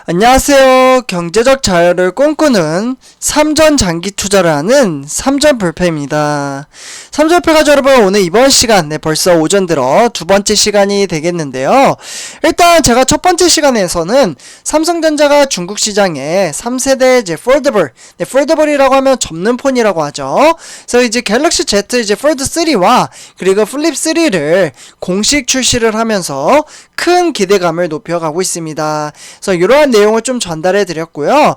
안녕하세요. 경제적 자유를 꿈꾸는 삼전 장기 투자를 하는 삼전불패입니다. 삼전불패 가족 여러분, 오늘 이번 시간, 벌써 오전 들어 두 번째 시간이 되겠는데요. 일단 제가 첫 번째 시간에서는 삼성전자가 중국 시장에 3세대 이제 폴더블, 폴더블이라고 하면 접는 폰이라고 하죠. 그래서 이제 갤럭시 Z 이제 폴드 3와 그리고 플립 3를 공식 출시를 하면서 큰 기대감을 높여가고 있습니다. 그래서 이러한 내용을 좀 전달해 드렸고요.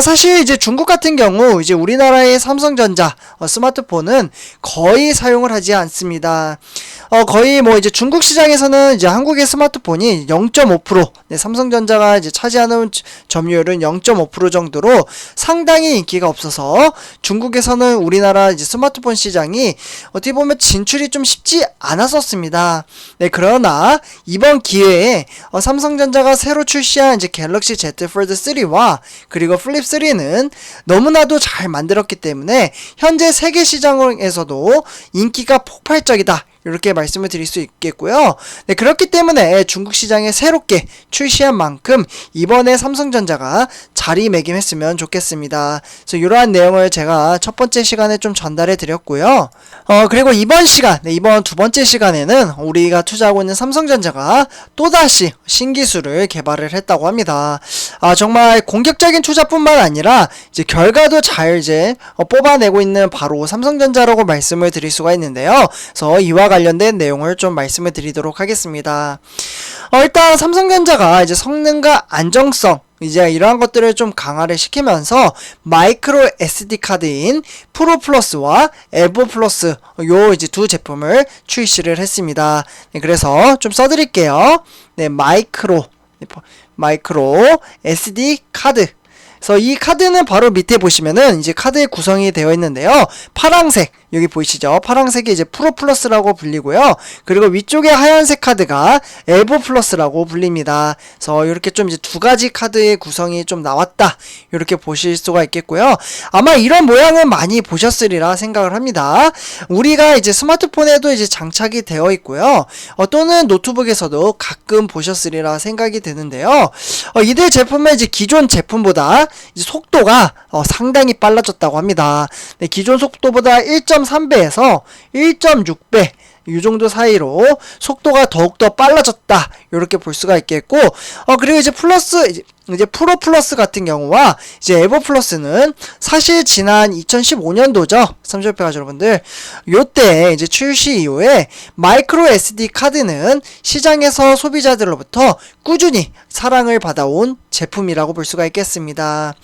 사실 이제 중국 같은 경우 이제 우리나라의 삼성전자 스마트폰은 거의 사용을 하지 않습니다. 거의 뭐 이제 중국 시장에서는 이제 한국의 스마트폰이 0.5%, 삼성전자가 이제 차지하는 점유율은 0.5% 정도로 상당히 인기가 없어서 중국에서는 우리나라 이제 스마트폰 시장이 어떻게 보면 진출이 좀 쉽지 않았었습니다. 그러나 이번 기회에 삼성전자가 새로 출시한 이제 갤럭시 Z 폴드 3와 그리고 플립 3는 너무나도 잘 만들었기 때문에 현재 세계 시장에서도 인기가 폭발적이다, 이렇게 말씀을 드릴 수 있겠고요. 그렇기 때문에 중국 시장에 새롭게 출시한 만큼 이번에 삼성전자가 자리매김했으면 좋겠습니다. 그래서 이러한 내용을 제가 첫 번째 시간에 좀 전달해 드렸고요. 그리고 이번 시간, 이번 두 번째 시간에는 우리가 투자하고 있는 삼성전자가 또다시 신기술을 개발을 했다고 합니다. 정말 공격적인 투자뿐만 아니라 이제 결과도 잘 이제 뽑아내고 있는 바로 삼성전자라고 말씀을 드릴 수가 있는데요. 그래서 이와 관련된 내용을 좀 말씀을 드리도록 하겠습니다. 일단 삼성전자가 이제 성능과 안정성, 이제 이러한 것들을 좀 강화를 시키면서 마이크로 SD 카드인 프로 플러스와 에보 플러스 요 이제 두 제품을 출시를 했습니다. 그래서 좀 써드릴게요. 마이크로 SD 카드. 그래서 이 카드는 바로 밑에 보시면은 이제 카드의 구성이 되어 있는데요. 파랑색, 여기 보이시죠? 파랑색이 이제 프로 플러스라고 불리고요. 그리고 위쪽에 하얀색 카드가 에보 플러스라고 불립니다. 그래서 이렇게 좀 이제 두 가지 카드의 구성이 좀 나왔다, 이렇게 보실 수가 있겠고요. 아마 이런 모양은 많이 보셨으리라 생각을 합니다. 우리가 이제 스마트폰에도 이제 장착이 되어 있고요. 또는 노트북에서도 가끔 보셨으리라 생각이 드는데요. 이들 제품은 이제 기존 제품보다 이제 속도가 상당히 빨라졌다고 합니다. 기존 속도보다 1.3배에서 1.6배 이 정도 사이로 속도가 더욱더 빨라졌다, 이렇게 볼 수가 있겠고, 그리고 이제 이제 프로 플러스 같은 경우와 이제 에버 플러스는 사실 지난 2015년도죠. 삼성전자 여러분들, 요때 이제 출시 이후에 마이크로 SD 카드는 시장에서 소비자들로부터 꾸준히 사랑을 받아온 제품이라고 볼 수가 있겠습니다.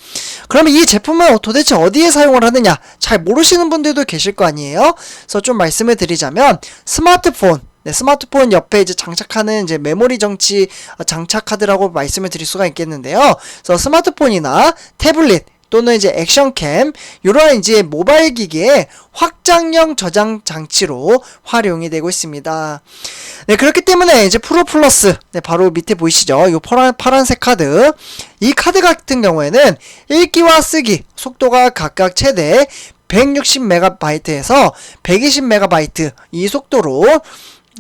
그러면 이 제품은 도대체 어디에 사용을 하느냐, 잘 모르시는 분들도 계실 거 아니에요? 그래서 좀 말씀을 드리자면 스마트폰 옆에 이제 장착하는 이제 메모리 정치 장착 카드라고 말씀을 드릴 수가 있겠는데요. 그래서 스마트폰이나 태블릿 또는 이제 액션캠, 이러한 이제 모바일 기기의 확장형 저장 장치로 활용이 되고 있습니다. 그렇기 때문에 이제 프로 플러스, 바로 밑에 보이시죠? 이 파란색 카드, 이 카드 같은 경우에는 읽기와 쓰기 속도가 각각 최대 160MB에서 120MB 이 속도로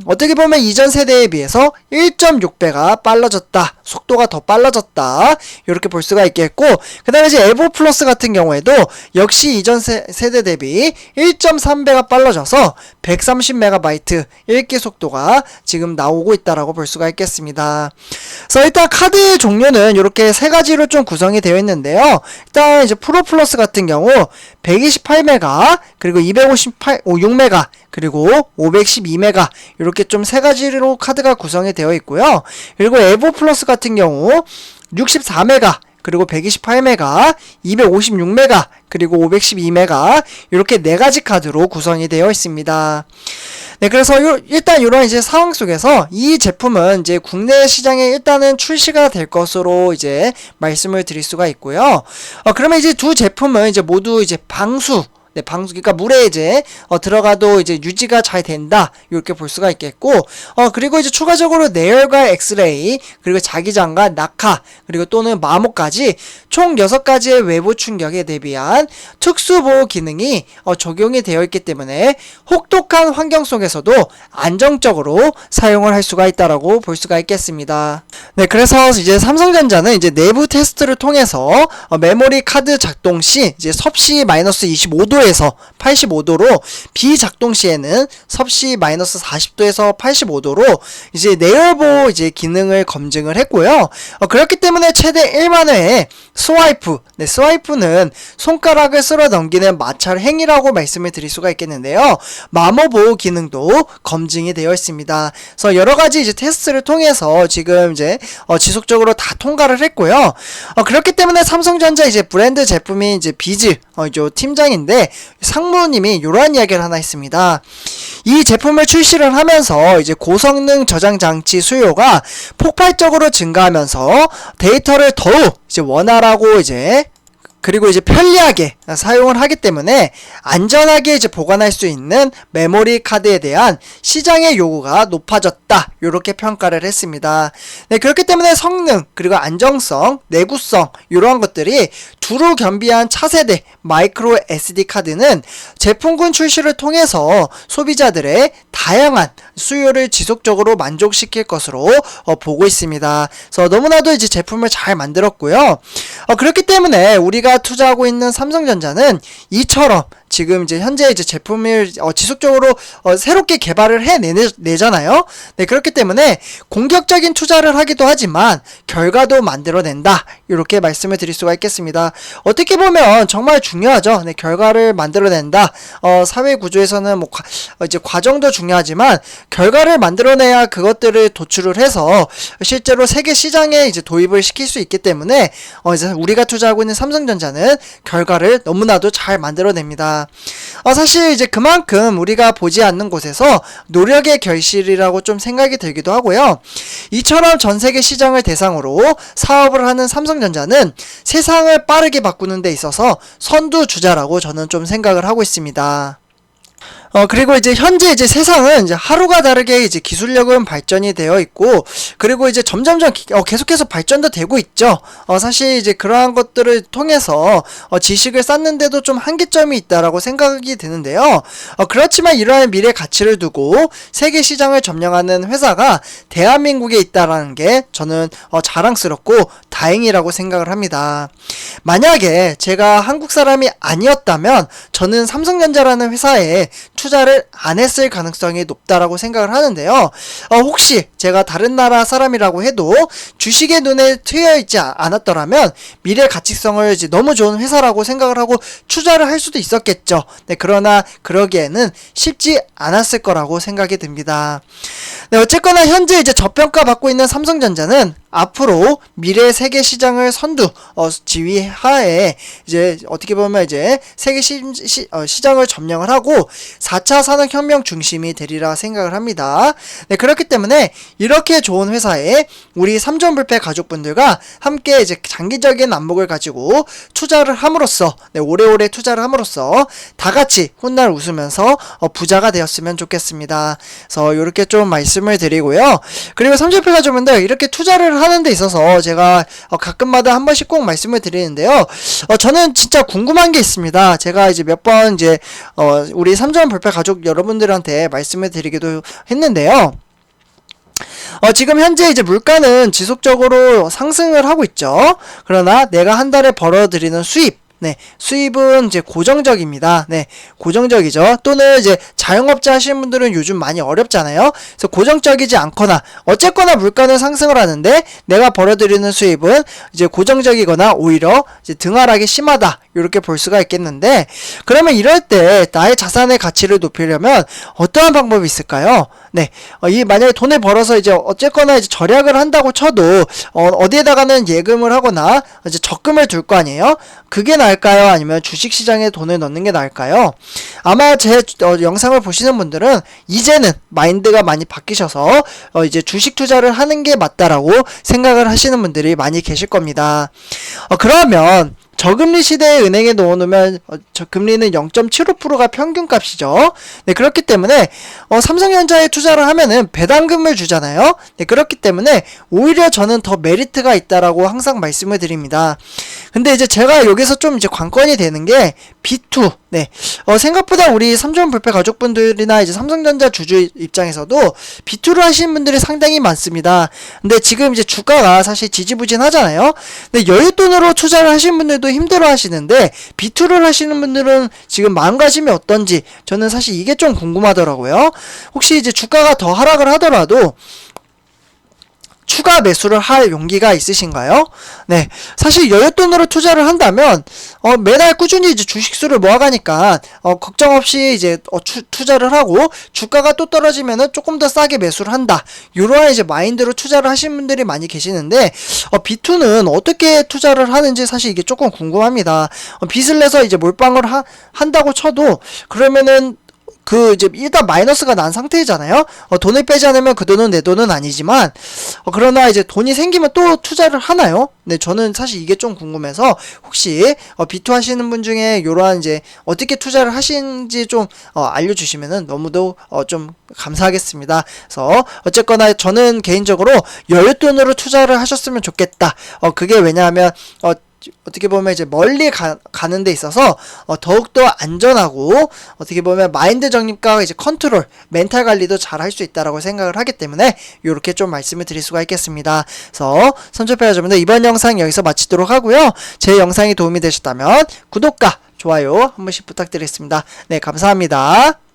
어떻게 보면 이전 세대에 비해서 1.6배가 빨라졌다, 속도가 더 빨라졌다, 이렇게 볼 수가 있겠고, 그 다음에 이제 에보 플러스 같은 경우에도 역시 이전 세대 대비 1.3배가 빨라져서 130MB 읽기 속도가 지금 나오고 있다라고 볼 수가 있겠습니다. 그래서 일단 카드의 종류는 이렇게 세 가지로 좀 구성이 되어 있는데요. 일단 이제 프로 플러스 같은 경우 128메가, 그리고 256메가, 그리고 512메가, 이렇게 좀 세 가지로 카드가 구성이 되어 있고요. 그리고 에보 플러스 같은 경우 64메가, 그리고 128메가, 256메가, 그리고 512메가, 이렇게 네 가지 카드로 구성이 되어 있습니다. 그래서 일단 이런 이제 상황 속에서 이 제품은 이제 국내 시장에 일단은 출시가 될 것으로 이제 말씀을 드릴 수가 있고요. 그러면 이제 두 제품은 이제 모두 이제 방수, 네, 그러니까 물에 이제 들어가도 이제 유지가 잘 된다. 이렇게 볼 수가 있겠고, 그리고 이제 추가적으로 내열과 엑스레이, 그리고 자기장과 낙하, 그리고 또는 마모까지 총 6가지의 외부 충격에 대비한 특수 보호 기능이 적용이 되어 있기 때문에 혹독한 환경 속에서도 안정적으로 사용을 할 수가 있다라고 볼 수가 있겠습니다. 네, 그래서 이제 삼성전자는 이제 내부 테스트를 통해서 메모리 카드 작동 시 이제 섭씨 마이너스 25도에서 85도로 비작동 시에는 섭씨 마이너스 40도에서 85도로 이제 내열 보호 이제 기능을 검증을 했고요. 그렇기 때문에 최대 1만 회의 스와이프, 네, 스와이프는 손가락을 쓸어 넘기는 마찰 행위라고 말씀을 드릴 수가 있겠는데요. 마모 보호 기능도 검증이 되어 있습니다. 그래서 여러 가지 이제 테스트를 통해서 지금 이제 지속적으로 다 통과를 했고요. 그렇기 때문에 삼성전자 이제 브랜드 제품인 이제 비즈 이제 팀장인데 상무님이 이러한 이야기를 하나 했습니다. 이 제품을 출시를 하면서 이제 고성능 저장 장치 수요가 폭발적으로 증가하면서 데이터를 더욱 이제 원활하고 이제 그리고 이제 편리하게 사용을 하기 때문에 안전하게 이제 보관할 수 있는 메모리 카드에 대한 시장의 요구가 높아졌다. 이렇게 평가를 했습니다. 네, 그렇기 때문에 성능, 그리고 안정성, 내구성 이러한 것들이 두루 겸비한 차세대 마이크로 SD 카드는 제품군 출시를 통해서 소비자들의 다양한 수요를 지속적으로 만족시킬 것으로 보고 있습니다. 그래서 너무나도 이제 제품을 잘 만들었고요. 그렇기 때문에 우리가 투자하고 있는 삼성전자는 이처럼 지금 이제 현재 이제 제품을 지속적으로 새롭게 개발을 해내잖아요. 네, 그렇기 때문에 공격적인 투자를 하기도 하지만 결과도 만들어낸다. 이렇게 말씀을 드릴 수가 있겠습니다. 어떻게 보면 정말 중요하죠. 네, 결과를 만들어낸다. 사회 구조에서는 뭐 이제 과정도 중요하지만 결과를 만들어내야 그것들을 도출을 해서 실제로 세계 시장에 이제 도입을 시킬 수 있기 때문에 이제 우리가 투자하고 있는 삼성전자는 결과를 너무나도 잘 만들어냅니다. 사실 이제 그만큼 우리가 보지 않는 곳에서 노력의 결실이라고 좀 생각이 들기도 하고요. 이처럼 전 세계 시장을 대상으로 사업을 하는 삼성전자는 세상을 빠르게 바꾸는 데 있어서 선두주자라고 저는 좀 생각을 하고 있습니다. 그리고 이제 현재 이제 세상은 이제 하루가 다르게 이제 기술력은 발전이 되어 있고, 그리고 이제 점점점 계속해서 발전도 되고 있죠. 사실 이제 그러한 것들을 통해서 지식을 쌓는데도 좀 한계점이 있다라고 생각이 드는데요. 그렇지만 이러한 미래 가치를 두고 세계 시장을 점령하는 회사가 대한민국에 있다라는 게 저는 자랑스럽고 다행이라고 생각을 합니다. 만약에 제가 한국 사람이 아니었다면 저는 삼성전자라는 회사에 투자를 안 했을 가능성이 높다라고 생각을 하는데요. 혹시 제가 다른 나라 사람이라고 해도 주식의 눈에 트여 있지 않았더라면 미래 가치성을 이제 너무 좋은 회사라고 생각을 하고 투자를 할 수도 있었겠죠. 네, 그러나 그러기에는 쉽지 않았을 거라고 생각이 듭니다. 네, 어쨌거나 현재 이제 저평가 받고 있는 삼성전자는 앞으로 미래 세계 시장을 선두 지휘하에 이제 어떻게 보면 이제 세계 시장을 점령을 하고 4차 산업혁명 중심이 되리라 생각을 합니다. 네, 그렇기 때문에 이렇게 좋은 회사에 우리 삼전불패 가족분들과 함께 이제 장기적인 안목을 가지고 투자를 함으로써, 네, 오래오래 투자를 함으로써 다 같이 훗날 웃으면서 부자가 되었으면 좋겠습니다. 그래서 이렇게 좀 말씀을 드리고요. 그리고 삼전불패 가족분들 이렇게 투자를 하는 데 있어서 제가 가끔마다 한 번씩 꼭 말씀을 드리는데요. 저는 진짜 궁금한 게 있습니다. 제가 이제 몇 번 이제 우리 삼전불패 가족 여러분들한테 말씀을 드리기도 했는데요. 지금 현재 이제 물가는 지속적으로 상승을 하고 있죠. 그러나 내가 한 달에 벌어들이는 수입, 네, 수입은 이제 고정적입니다. 네, 고정적이죠. 또는 이제 자영업자 하시는 분들은 요즘 많이 어렵잖아요. 그래서 고정적이지 않거나 어쨌거나 물가는 상승을 하는데 내가 벌어들이는 수입은 이제 고정적이거나 오히려 이제 등하락이 심하다. 이렇게 볼 수가 있겠는데, 그러면 이럴 때 나의 자산의 가치를 높이려면 어떠한 방법이 있을까요? 네, 만약에 돈을 벌어서 이제 어쨌거나 이제 절약을 한다고 쳐도 어디에다가는 예금을 하거나 이제 적금을 둘 거 아니에요? 그게 나을까요? 아니면 주식시장에 돈을 넣는 게 나을까요? 아마 제 영상을 보시는 분들은 이제는 마인드가 많이 바뀌셔서 이제 주식 투자를 하는 게 맞다라고 생각을 하시는 분들이 많이 계실 겁니다. 그러면 저금리 시대에 은행에 넣어놓으면 저 금리는 0.75%가 평균값이죠. 네, 그렇기 때문에 삼성전자에 투자를 하면은 배당금을 주잖아요. 네, 그렇기 때문에 오히려 저는 더 메리트가 있다라고 항상 말씀을 드립니다. 근데 이제 제가 여기서 좀 이제 관건이 되는 게 B2. 네, 생각보다 우리 삼전 불패 가족분들이나 이제 삼성전자 주주 입장에서도 B2를 하시는 분들이 상당히 많습니다. 근데 지금 이제 주가가 사실 지지부진하잖아요. 근데 여윳돈으로 투자를 하시는 분들도 힘들어 하시는데 B2를 하시는 분들은 지금 마음가짐이 어떤지 저는 사실 이게 좀 궁금하더라고요. 혹시 이제 주가가 더 하락을 하더라도 추가 매수를 할 용기가 있으신가요? 네, 사실 여윳돈으로 투자를 한다면 매달 꾸준히 이제 주식수를 모아가니까 걱정 없이 이제 투자를 하고 주가가 또 떨어지면은 조금 더 싸게 매수를 한다. 이러한 이제 마인드로 투자를 하시는 분들이 많이 계시는데 B2는 어떻게 투자를 하는지 사실 이게 조금 궁금합니다. 빚을 내서 이제 몰빵을 한다고 쳐도 그러면은 이제 일단 마이너스가 난 상태잖아요. 돈을 빼지 않으면 그 돈은 내 돈은 아니지만 그러나 이제 돈이 생기면 또 투자를 하나요? 네, 저는 사실 이게 좀 궁금해서 혹시 B2 하시는 분 중에 요러한 이제 어떻게 투자를 하시는지 좀 알려주시면은 너무도 좀 감사하겠습니다. 그래서 어쨌거나 저는 개인적으로 여윳돈으로 투자를 하셨으면 좋겠다. 그게 왜냐하면 어떻게 보면 이제 멀리 가는 데 있어서 더욱더 안전하고 어떻게 보면 마인드 정립과 이제 컨트롤, 멘탈 관리도 잘 할 수 있다라고 생각을 하기 때문에 이렇게 좀 말씀을 드릴 수가 있겠습니다. 그래서 선조패 여러분들 이번 영상 여기서 마치도록 하고요. 제 영상이 도움이 되셨다면 구독과 좋아요 한 번씩 부탁드리겠습니다. 네, 감사합니다.